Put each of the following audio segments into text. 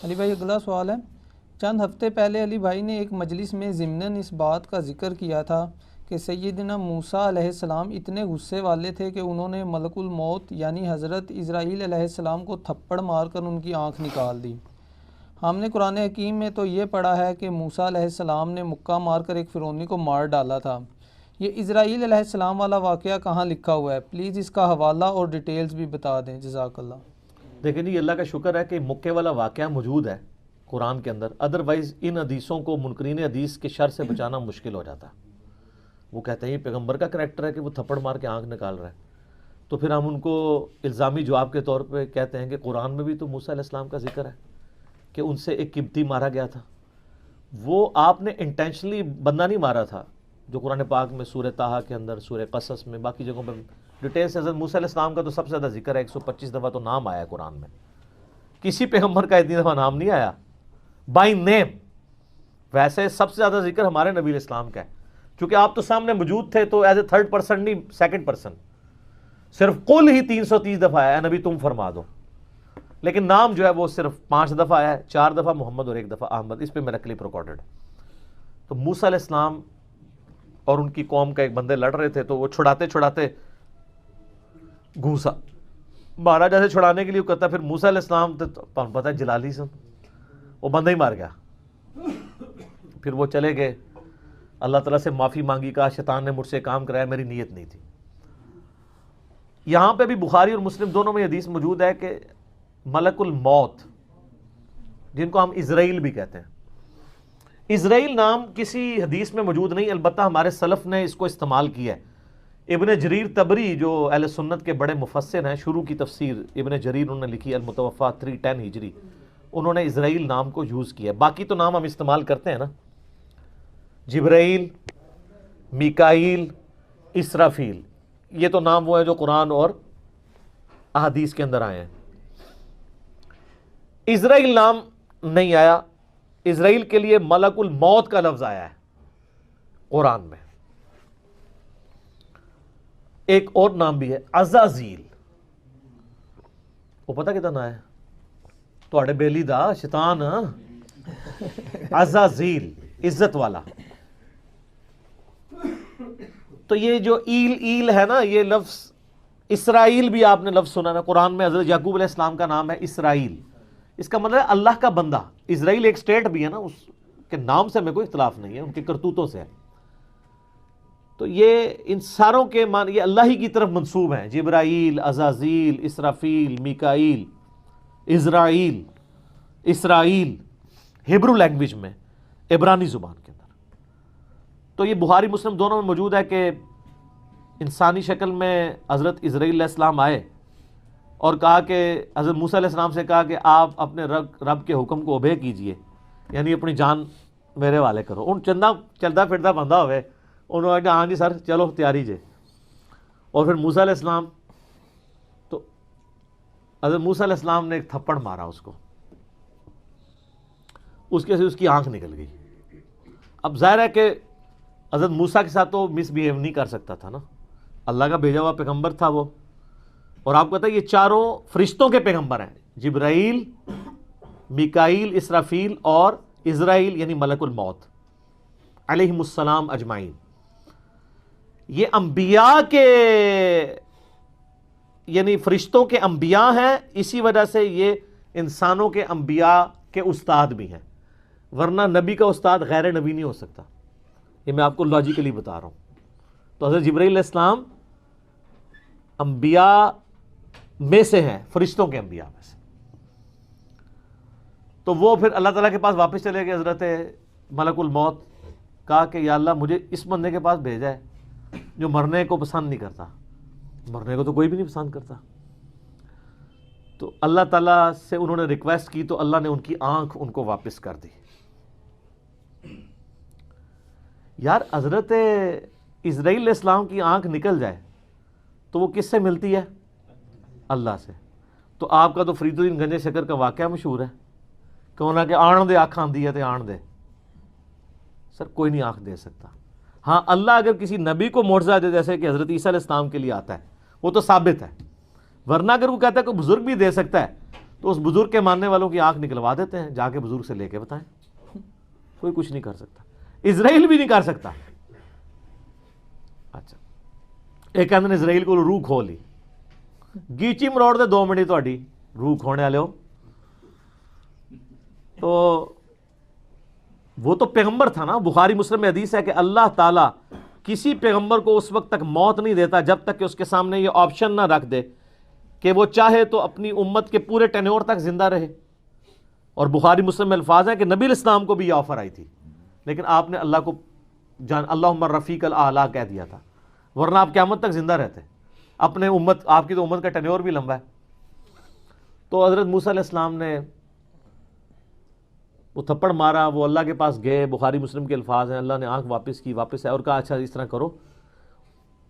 علی بھائی اگلا سوال ہے، چند ہفتے پہلے علی بھائی نے ایک مجلس میں ضمناً اس بات کا ذکر کیا تھا کہ سیدنا موسیٰ علیہ السلام اتنے غصے والے تھے کہ انہوں نے ملک الموت یعنی حضرت اسرائیل علیہ السلام کو تھپڑ مار کر ان کی آنکھ نکال دی۔ ہم نے قرآن حکیم میں تو یہ پڑھا ہے کہ موسیٰ علیہ السلام نے مکہ مار کر ایک فرعونی کو مار ڈالا تھا۔ یہ اسرائیل علیہ السلام والا واقعہ کہاں لکھا ہوا ہے؟ پلیز اس کا حوالہ اور ڈیٹیلز بھی بتا دیں، جزاک اللہ۔ دیکھیں جی، اللہ کا شکر ہے کہ مکے والا واقعہ موجود ہے قرآن کے اندر، ادروائز ان حدیثوں کو منکرین حدیث کے شر سے بچانا مشکل ہو جاتا ہے۔ وہ کہتے ہیں یہ پیغمبر کا کریکٹر ہے کہ وہ تھپڑ مار کے آنکھ نکال رہا ہے، تو پھر ہم ان کو الزامی جواب کے طور پہ کہتے ہیں کہ قرآن میں بھی تو موسیٰ علیہ السلام کا ذکر ہے کہ ان سے ایک قبطی مارا گیا تھا۔ وہ آپ نے انٹینشنلی بندہ نہیں مارا تھا، جو قرآن پاک میں سورہ طٰہٰ کے اندر، سورہ قصص میں، باقی جگہوں پہ ڈیٹیل سے حضرت موسیٰ علیہ السلام کا تو سب سے زیادہ ذکر ہے، 125 دفعہ تو نام آیا ہے قرآن میں۔ کسی پیغمبر کا اتنی دفعہ نام نہیں آیا بائی نیم۔ ویسے سب سے زیادہ ذکر ہمارے نبی علیہ السلام کا ہے، چونکہ آپ تو سامنے موجود تھے، تو ایز اے تھرڈ پرسن نہیں، سیکنڈ پرسن، صرف قل ہی 330 دفعہ آیا ہے نبی تم فرما دو، لیکن نام جو ہے وہ صرف 5 دفعہ آیا ہے، 4 دفعہ محمد اور 1 دفعہ احمد، اس پہ میرا کلپ ریکارڈڈ ہے۔ تو موسیٰ علیہ السلام اور ان کی قوم کا ایک بندے لڑ رہے تھے، تو وہ چھڑاتے چھڑاتے گھوسا مارا، جیسے چھڑانے کے لیے کرتا، پھر موسیٰ علیہ السلام تو پتہ ہے جلالی سے وہ بندہ ہی مار گیا۔ پھر وہ چلے گئے، اللہ تعالیٰ سے معافی مانگی، کہا شیطان نے مجھ سے کام کرایا، میری نیت نہیں تھی۔ یہاں پہ بھی بخاری اور مسلم دونوں میں حدیث موجود ہے کہ ملک الموت، جن کو ہم اسرائیل بھی کہتے ہیں، اسرائیل نام کسی حدیث میں موجود نہیں، البتہ ہمارے سلف نے اس کو استعمال کیا ہے۔ ابن جریر طبری جو اہل سنت کے بڑے مفسر ہیں، شروع کی تفسیر ابن جریر انہوں نے لکھی، المتوفیٰ 310 ہجری، انہوں نے اسرائیل نام کو یوز کیا ہے۔ باقی تو نام ہم استعمال کرتے ہیں نا، جبرائیل، میکائیل، اسرافیل، یہ تو نام وہ ہیں جو قرآن اور احادیث کے اندر آئے ہیں۔ اسرائیل نام نہیں آیا، اسرائیل کے لیے ملک الموت کا لفظ آیا ہے قرآن میں۔ ایک اور نام بھی ہے عزازیل، وہ پتہ کتنا ہے تواڈے بیلی دا شیطان، عزازیل عزت والا۔ تو یہ جو ایل ہے نا، یہ لفظ اسرائیل بھی آپ نے لفظ سنا نا قرآن میں، حضرت یعقوب علیہ السلام کا نام ہے اسرائیل، اس کا مطلب ہے اللہ کا بندہ۔ اسرائیل ایک سٹیٹ بھی ہے نا، اس کے نام سے ہمیں کوئی اختلاف نہیں ہے، ان کے کرتوتوں سے ہے۔ تو یہ ان ساروں کے معنی یہ اللہ ہی کی طرف منسوب ہیں، جبرائیل، عزازیل، اسرافیل، میکائیل، اسرائیل، اسرائیل، ہیبرو لینگویج میں، عبرانی زبان کے اندر۔ تو یہ بخاری مسلم دونوں میں موجود ہے کہ انسانی شکل میں حضرت اسرائیل علیہ السلام آئے اور کہا کہ حضرت موسیٰ علیہ السلام سے کہا کہ آپ اپنے رب کے حکم کو اوبے کیجئے، یعنی اپنی جان میرے والے کرو۔ ان چندہ چلتا پھرتا بندہ ہوئے، انہوں نے کہا ہاں جی سر چلو تیاری جے، اور پھر موسیٰ علیہ السلام، تو حضرت موسیٰ علیہ السلام نے ایک تھپڑ مارا اس کو، اس کے سے اس کی آنکھ نکل گئی۔ اب ظاہر ہے کہ حضرت موسیٰ کے ساتھ تو مس بیہیو نہیں کر سکتا تھا نا، اللہ کا بھیجا ہوا پیغمبر تھا وہ، اور آپ کو پتہ ہے یہ چاروں فرشتوں کے پیغمبر ہیں، جبرائیل، میکائیل، اسرافیل اور اسرائیل یعنی ملک الموت علیہم السلام اجمعین۔ یہ انبیاء کے یعنی فرشتوں کے انبیاء ہیں، اسی وجہ سے یہ انسانوں کے انبیاء کے استاد بھی ہیں، ورنہ نبی کا استاد غیر نبی نہیں ہو سکتا، یہ میں آپ کو لاجیکلی بتا رہا ہوں۔ تو حضرت جبرائیل علیہ السلام انبیاء میں سے ہیں، فرشتوں کے انبیاء میں سے۔ تو وہ پھر اللہ تعالیٰ کے پاس واپس چلے گئے، حضرت ملک الموت، کہا کہ یا اللہ مجھے اس بندے کے پاس بھیجا ہے جو مرنے کو پسند نہیں کرتا، مرنے کو تو کوئی بھی نہیں پسند کرتا۔ تو اللہ تعالیٰ سے انہوں نے ریکویسٹ کی، تو اللہ نے ان کی آنکھ ان کو واپس کر دی۔ یار حضرت اسرائیل علیہ السلام کی آنکھ نکل جائے تو وہ کس سے ملتی ہے؟ اللہ سے۔ تو آپ کا تو فرید الدین گنج شکر کا واقعہ مشہور ہے کہ انہوں نے کہ آن دے آنکھ آندی ہے تو آن دے، سر کوئی نہیں آنکھ دے سکتا۔ ہاں اللہ اگر کسی نبی کو معجزہ دے، جیسے کہ حضرت عیسیٰ علیہ السلام کے لیے آتا ہے، وہ تو ثابت ہے، ورنہ اگر وہ کہتا ہے کہ بزرگ بھی دے سکتا ہے تو اس بزرگ کے ماننے والوں کی آنکھ نکلوا دیتے ہیں، جا کے بزرگ سے لے کے بتائیں، کوئی کچھ نہیں کر سکتا، اسرائیل بھی نہیں کر سکتا۔ اچھا ایک کہتے ہیں اسرائیل کو روح کھو لی، گیچی مروڑ دے 2 منٹ تہاڈی روح کھونے والے ہو۔ تو وہ تو پیغمبر تھا نا، بخاری مسلم میں حدیث ہے کہ اللہ تعالیٰ کسی پیغمبر کو اس وقت تک موت نہیں دیتا جب تک کہ اس کے سامنے یہ آپشن نہ رکھ دے کہ وہ چاہے تو اپنی امت کے پورے ٹینیور تک زندہ رہے۔ اور بخاری مسلم میں الفاظ ہیں کہ نبی علیہ السلام کو بھی یہ آفر آئی تھی، لیکن آپ نے اللہ کو اللہم رفیق الاعلیٰ کہہ دیا تھا، ورنہ آپ قیامت تک زندہ رہتے اپنے امت، آپ کی تو امت کا ٹینیور بھی لمبا ہے۔ تو حضرت موسیٰ علیہ السلام نے وہ تھپڑ مارا، وہ اللہ کے پاس گئے، بخاری مسلم کے الفاظ ہیں، اللہ نے آنکھ واپس کی، واپس آئے اور کہا اچھا اس طرح کرو،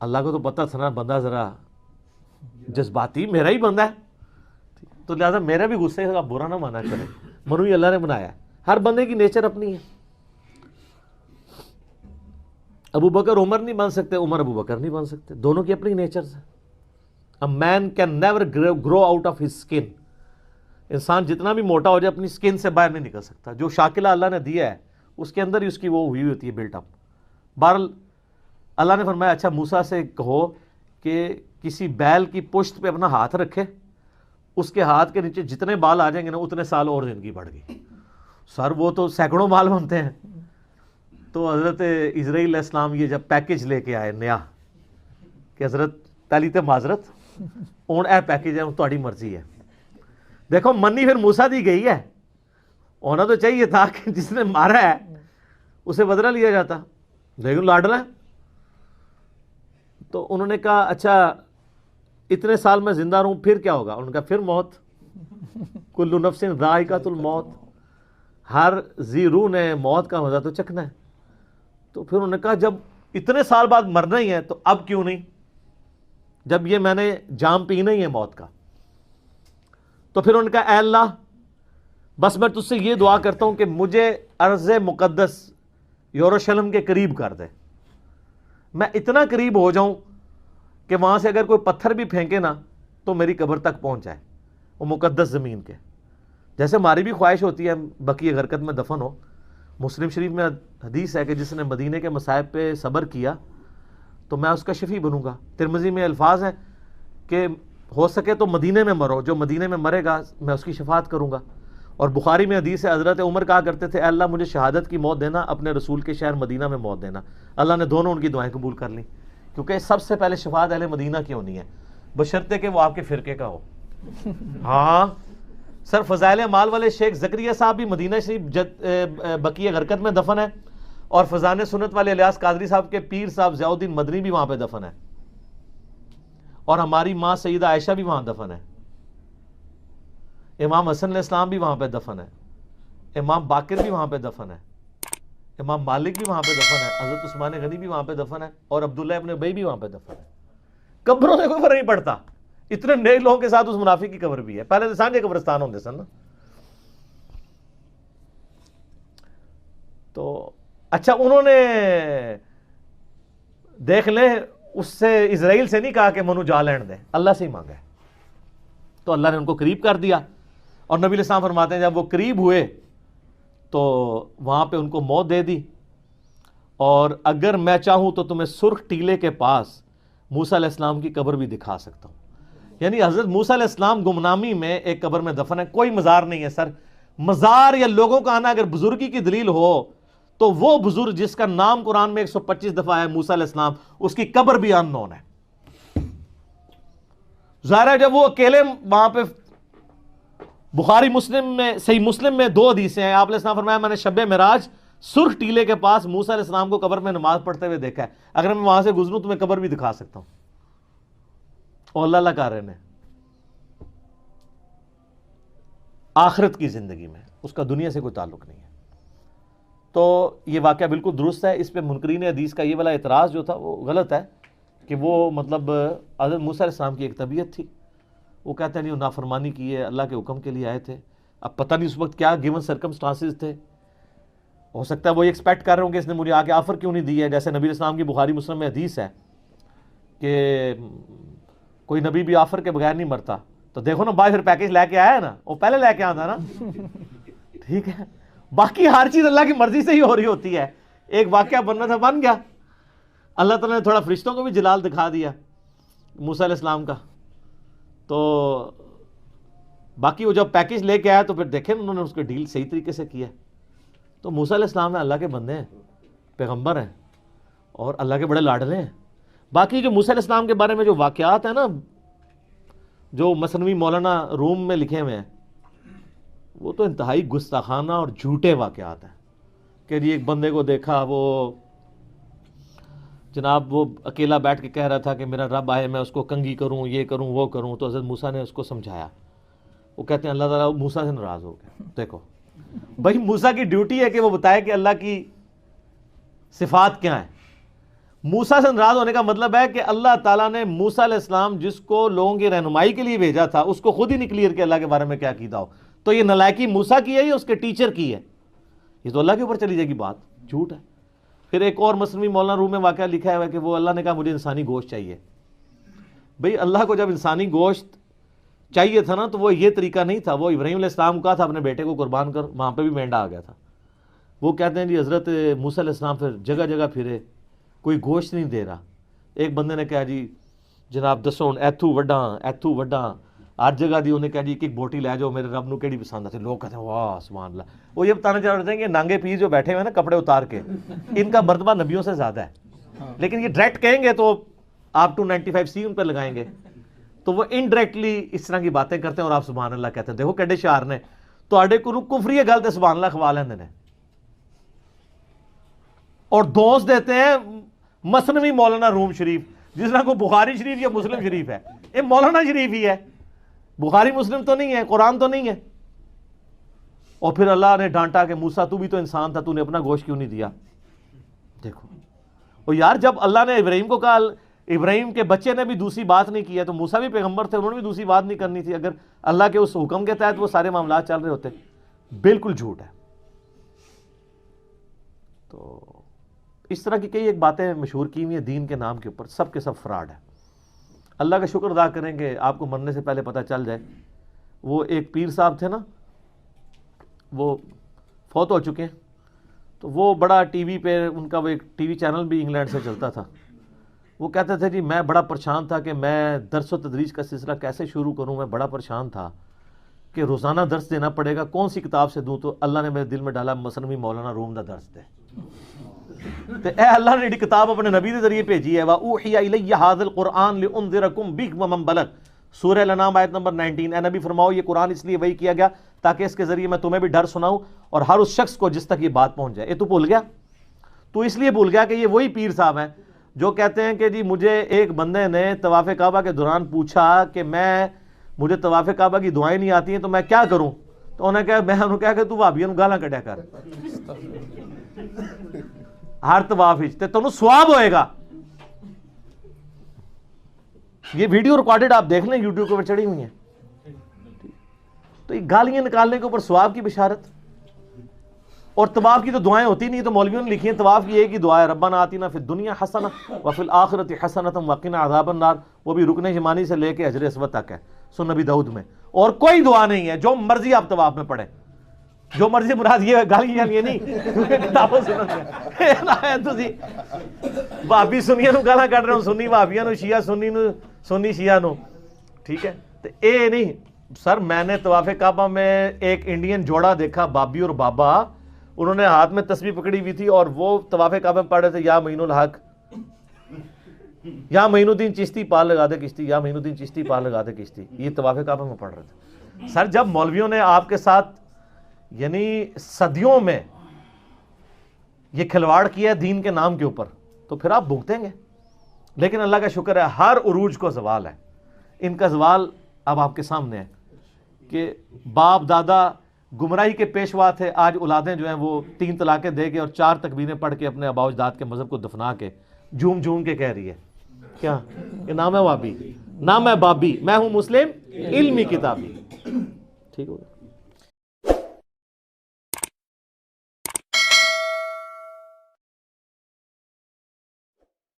اللہ کو تو پتہ تھا نا بندہ ذرا جذباتی میرا ہی بندہ ہے، تو لہٰذا میرا بھی غصے کا برا نہ مانا کرے، منو ہی اللہ نے بنایا ہے، ہر بندے کی نیچر اپنی ہے۔ ابو بکر عمر نہیں بن سکتے، عمر ابو بکر نہیں بن سکتے، دونوں کی اپنی نیچرز ہیں۔ A man can never grow out of his skin۔ انسان جتنا بھی موٹا ہو جائے اپنی سکن سے باہر نہیں نکل سکتا، جو شاکلہ اللہ نے دیا ہے اس کے اندر ہی اس کی وہ ہوئی ہوتی ہے بلٹ اپ۔ بہرحال اللہ نے فرمایا اچھا موسیٰ سے کہو کہ کسی بیل کی پشت پہ اپنا ہاتھ رکھے، اس کے ہاتھ کے نیچے جتنے بال آ جائیں گے نا اتنے سال اور زندگی بڑھ گئی۔ سر وہ تو سینکڑوں بال بنتے ہیں۔ تو حضرت اسرائیل علیہ السلام یہ جب پیکج لے کے آئے نیا کہ حضرت پہلی تے معذرت ہوں اے پیکج ہے تہاڈی مرضی ہے، دیکھو منی پھر موسیٰ دی گئی ہے، ہونا تو چاہیے تھا کہ جس نے مارا ہے اسے بدلہ لیا جاتا، لیکن لاڈلا ہے۔ تو انہوں نے کہا اچھا اتنے سال میں زندہ رہوں پھر کیا ہوگا؟ انہوں نے کہا پھر موت، کل نفس ذائقۃ الموت، ہر ذی روح نے موت کا مزہ تو چکھنا ہے۔ تو پھر انہوں نے کہا جب اتنے سال بعد مرنا ہی ہے تو اب کیوں نہیں، جب یہ میں نے جام پینا ہی ہے موت کا۔ تو پھر انہوں نے کہا اے اللہ بس میں تجھ سے یہ دعا کرتا ہوں کہ مجھے ارض مقدس یروشلم کے قریب کر دے، میں اتنا قریب ہو جاؤں کہ وہاں سے اگر کوئی پتھر بھی پھینکے نا تو میری قبر تک پہنچ جائے، وہ مقدس زمین کے۔ جیسے ہماری بھی خواہش ہوتی ہے بقیع غرقد میں دفن ہو۔ مسلم شریف میں حدیث ہے کہ جس نے مدینے کے مصائب پہ صبر کیا تو میں اس کا شفیع بنوں گا۔ ترمذی میں الفاظ ہیں کہ ہو سکے تو مدینے میں مرو، جو مدینے میں مرے گا میں اس کی شفاعت کروں گا۔ اور بخاری میں حدیث ہے حضرت عمر کہا کرتے تھے اے اللہ مجھے شہادت کی موت دینا، اپنے رسول کے شہر مدینہ میں موت دینا۔ اللہ نے دونوں ان کی دعائیں قبول کر لیں، کیونکہ سب سے پہلے شفاعت اہل مدینہ کی ہونی ہے، بشرطے کہ وہ آپ کے فرقے کا ہو۔ ہاں سر فضائل اعمال والے شیخ زکریا صاحب بھی مدینہ شریف بقیع غرقد میں دفن ہے، اور فضان سنت والے الیاس قادری صاحب کے پیر صاحب ضیاء الدین مدنی بھی وہاں پہ دفن ہے، اور ہماری ماں سیدہ عائشہ بھی وہاں دفن ہے، امام حسن علیہ السلام بھی وہاں پہ دفن ہے، امام باقر بھی وہاں پہ دفن ہے، امام مالک بھی وہاں پہ دفن ہے، حضرت عثمان غنی بھی وہاں پہ دفن ہے، اور عبداللہ ابن ابی بھی وہاں پہ دفن ہے۔ قبروں سے کوئی فرق نہیں پڑتا، اتنے نیک لوگوں کے ساتھ اس منافق کی قبر بھی ہے۔ پہلے تو سانجے قبرستان ہوندے سن نا۔ تو اچھا انہوں نے دیکھ لیں اس سے اسرائیل سے نہیں کہا کہ منو جا لین دے، اللہ سے ہی مانگا ہے، تو اللہ نے ان کو قریب کر دیا۔ اور نبی علیہ السلام فرماتے ہیں جب وہ قریب ہوئے تو وہاں پہ ان کو موت دے دی، اور اگر میں چاہوں تو تمہیں سرخ ٹیلے کے پاس موسیٰ علیہ السلام کی قبر بھی دکھا سکتا ہوں۔ یعنی حضرت موسیٰ علیہ السلام گمنامی میں ایک قبر میں دفن ہے، کوئی مزار نہیں ہے سر۔ مزار یا لوگوں کا آنا اگر بزرگی کی دلیل ہو تو وہ بزرگ جس کا نام قرآن میں 125 دفعہ ہے موسیٰ علیہ السلام، اس کی قبر بھی ان نون ہے۔ ظاہر ہے جب وہ اکیلے وہاں پہ، بخاری مسلم میں صحیح مسلم میں 2 حدیثیں ہیں، آپ علیہ السلام فرمایا میں نے شب معراج سرخ ٹیلے کے پاس موسیٰ علیہ السلام کو قبر میں نماز پڑھتے ہوئے دیکھا ہے، اگر میں وہاں سے گزروں تو میں قبر بھی دکھا سکتا ہوں۔ اور اللہ کہہ رہے ہیں آخرت کی زندگی میں اس کا دنیا سے کوئی تعلق نہیں ہے۔ تو یہ واقعہ بالکل درست ہے، اس پہ منکرین حدیث کا یہ والا اعتراض جو تھا وہ غلط ہے کہ وہ مطلب حضرت موسیٰ علیہ السلام کی ایک طبیعت تھی، وہ کہتے ہیں نہیں نافرمانی کی ہے، اللہ کے حکم کے لیے آئے تھے، اب پتہ نہیں اس وقت کیا گیون سرکمسٹانسز تھے، ہو سکتا ہے وہ یہ ایکسپیکٹ کر رہے ہوں کہ اس نے مجھے آگے آفر کیوں نہیں دی ہے، جیسے نبی علیہ السلام کی بخاری مسلم میں حدیث ہے کہ کوئی نبی بھی آفر کے بغیر نہیں مرتا، تو دیکھو نا بھائی پھر پیکج لے کے آیا نا, وہ پہلے لے کے آتا نا. ٹھیک ہے, باقی ہر چیز اللہ کی مرضی سے ہی ہو رہی ہوتی ہے. ایک واقعہ بننا تھا, بن گیا. اللہ تعالیٰ نے تھوڑا فرشتوں کو بھی جلال دکھا دیا موسیٰ علیہ السلام کا. تو باقی وہ جب پیکج لے کے آیا تو پھر دیکھیں انہوں نے اس کو ڈیل صحیح طریقے سے کیا. تو موسیٰ علیہ السلام اللہ کے بندے ہیں, پیغمبر ہیں, اور اللہ کے بڑے لاڈلے ہیں. باقی جو موسیٰ علیہ السلام کے بارے میں جو واقعات ہیں نا, جو مثنوی مولانا روم میں لکھے ہوئے ہیں, وہ تو انتہائی گستاخانہ اور جھوٹے واقعات ہیں. کہ جی ایک بندے کو دیکھا, وہ جناب وہ اکیلا بیٹھ کے کہہ رہا تھا کہ میرا رب آئے, میں اس کو کنگھی کروں, یہ کروں, وہ کروں. تو حضرت موسیٰ نے اس کو سمجھایا. وہ کہتے ہیں اللہ تعالیٰ موسیٰ سے ناراض ہو گیا. دیکھو بھائی, موسیٰ کی ڈیوٹی ہے کہ وہ بتائے کہ اللہ کی صفات کیا ہیں. موسیٰ سے ناراض ہونے کا مطلب ہے کہ اللہ تعالیٰ نے موسیٰ علیہ السلام جس کو لوگوں کی رہنمائی کے لیے بھیجا تھا, اس کو خود ہی نہیں کلیئر کہ اللہ کے بارے میں کیا عقیدہ ہو. تو یہ نالائکی موسیٰ کی ہے یا اس کے ٹیچر کی ہے؟ یہ تو اللہ کے اوپر چلی جائے گی بات, جھوٹ ہے. پھر ایک اور مثنوی مولانا روم میں واقعہ لکھا ہوا ہے کہ وہ اللہ نے کہا مجھے انسانی گوشت چاہیے. بھئی اللہ کو جب انسانی گوشت چاہیے تھا نا, تو وہ یہ طریقہ نہیں تھا. وہ ابراہیم علیہ السلام کا تھا اپنے بیٹے کو قربان کر, وہاں پہ بھی مینڈا آ گیا تھا. وہ کہتے ہیں جی حضرت موسیٰ علیہ السلام پھر جگہ جگہ پھرے, کوئی گوشت نہیں دے رہا. ایک بندے نے کہا جی جناب دسو ایتھو وڈاں ہر جگہ دی. انہیں کہا جی ایک بوٹی لے جاؤ, میرے رب نو کیڑی پسند آتی. لوگ کہتے ہیں واہ سبحان اللہ. وہ یہ بتانا چاہ رہے ہیں کہ نانگے پیر جو بیٹھے ہوئے ہیں نا کپڑے اتار کے, ان کا مرتبہ نبیوں سے زیادہ ہے. لیکن یہ ڈائریکٹ کہیں گے تو آپ 295C ان پہ لگائیں گے, تو وہ انڈائریکٹلی اس طرح کی باتیں کرتے ہیں اور آپ سبحان اللہ کہتے ہیں. دیکھو کڈے شعار نے تو آڈے کو کفری ہے گل تے سبحان اللہ کھوا لیندے نے, اور دوست دیتے ہیں مثنوی مولانا روم شریف, جس طرح کو بخاری شریف یا مسلم شریف ہے. یہ مولانا شریف ہی ہے, بخاری مسلم تو نہیں ہے, قرآن تو نہیں ہے. اور پھر اللہ نے ڈانٹا کہ موسیٰ تو بھی تو انسان تھا, تو نے اپنا گوشت کیوں نہیں دیا. دیکھو اور یار جب اللہ نے ابراہیم کو کہا, ابراہیم کے بچے نے بھی دوسری بات نہیں کی ہے, تو موسیٰ بھی پیغمبر تھے, انہوں نے بھی دوسری بات نہیں کرنی تھی. اگر اللہ کے اس حکم کے تحت وہ سارے معاملات چل رہے ہوتے. بالکل جھوٹ ہے. تو اس طرح کی کئی ایک باتیں مشہور کی ہوئی ہیں دین کے نام کے اوپر, سب کے سب فراڈ ہے. اللہ کا شکر ادا کریں کہ آپ کو مرنے سے پہلے پتہ چل جائے. وہ ایک پیر صاحب تھے نا, وہ فوت ہو چکے ہیں. تو وہ بڑا ٹی وی پہ ان کا وہ ایک ٹی وی چینل بھی انگلینڈ سے چلتا تھا. وہ کہتے تھے جی میں بڑا پریشان تھا کہ میں درس و تدریس کا سلسلہ کیسے شروع کروں. میں بڑا پریشان تھا کہ روزانہ درس دینا پڑے گا, کون سی کتاب سے دوں. تو اللہ نے میرے دل میں ڈالا مثنوی مولانا روم دا درس دے. تو اے اللہ نے ایک کتاب اپنے نبی کے ذریعے بھیجی ہے, وَأُوحِيَ إِلَيَّ هَذَا الْقُرْآنُ لِأُنذِرَكُم بِهِ وَمَن بَلَغَ. سورہ الانعام آیت نمبر 19. اے نبی فرماؤ یہ قرآن اس لیے وحی کیا گیا تاکہ اس کے ذریعے میں تمہیں بھی ڈر سناؤں اور ہر اس شخص کو جس تک یہ بات پہنچ جائے. یہ تو بھول گیا, تو اس لیے بھول گیا کہ یہ وہی پیر صاحب ہیں جو کہتے ہیں کہ جی مجھے ایک بندے نے طواف کعبہ کے دوران پوچھا کہ مجھے طواف کعبہ کی دعائیں نہیں آتی ہیں تو میں کیا کروں. تو انہوں نے کہا, میں انہوں نے کہا کہ تو وہابیوں کو گالاں کڈیا کر, ہر طواف تے تمہیں ثواب ہوئے گا. یہ ویڈیو ریکارڈڈ آپ دیکھ لیں, یوٹیوب کے اوپر چڑھی ہوئی ہیں. تو یہ گالیاں نکالنے کے اوپر ثواب کی بشارت. اور طواف کی تو دعائیں ہوتی نہیں, تو مولویوں نے لکھی ہیں طواف کی ایک ہی دعا ہے, ربنا آتنا فی الدنیا حسنہ وفی الآخرۃ حسنۃ وقنا عذاب النار. وہ بھی رکن یمانی سے لے کے حجر اسود تک ہے سنن نبی داؤد میں. اور کوئی دعا نہیں ہے, جو مرضی آپ طواف میں پڑھیں, جو مرضی. مراد یہ گالیاں یہ نہیں کتابوں سنن بھابی سنیاں نو گالاں کڈ رہے ہو, سنی بھابیاں نو, شیعہ سنی نو, سنی شیعہ نو. ٹھیک ہے, تو اے نہیں سر. میں نے طواف کعبہ میں ایک انڈین جوڑا دیکھا, بابی اور بابا, انہوں نے ہاتھ میں تسبیح پکڑی ہوئی تھی اور وہ طواف کعبہ میں پڑھ رہے تھے یا معین الحق, یا معین الدین چشتی پار لگا دے کشتی, یا معین الدین چشتی پار لگا دے کشتی. یہ طواف کعبہ میں پڑھ رہے تھے. سر جب مولویوں نے آپ کے ساتھ یعنی صدیوں میں یہ کھلواڑ کیا ہے دین کے نام کے اوپر, تو پھر آپ بھگتیں گے. لیکن اللہ کا شکر ہے ہر عروج کو زوال ہے. ان کا زوال اب آپ کے سامنے ہے کہ باپ دادا گمراہی کے پیشوا تھے, آج اولادیں جو ہیں وہ 3 طلاقیں دے کے اور 4 تکبیریں پڑھ کے اپنے آباء و اجداد کے مذہب کو دفنا کے جھوم جھوم کے کہہ رہی ہے کیا کہ نام ہے وابی, نام ہے بابی, میں ہوں مسلم علمی کتابی. ٹھیک ہو گیا.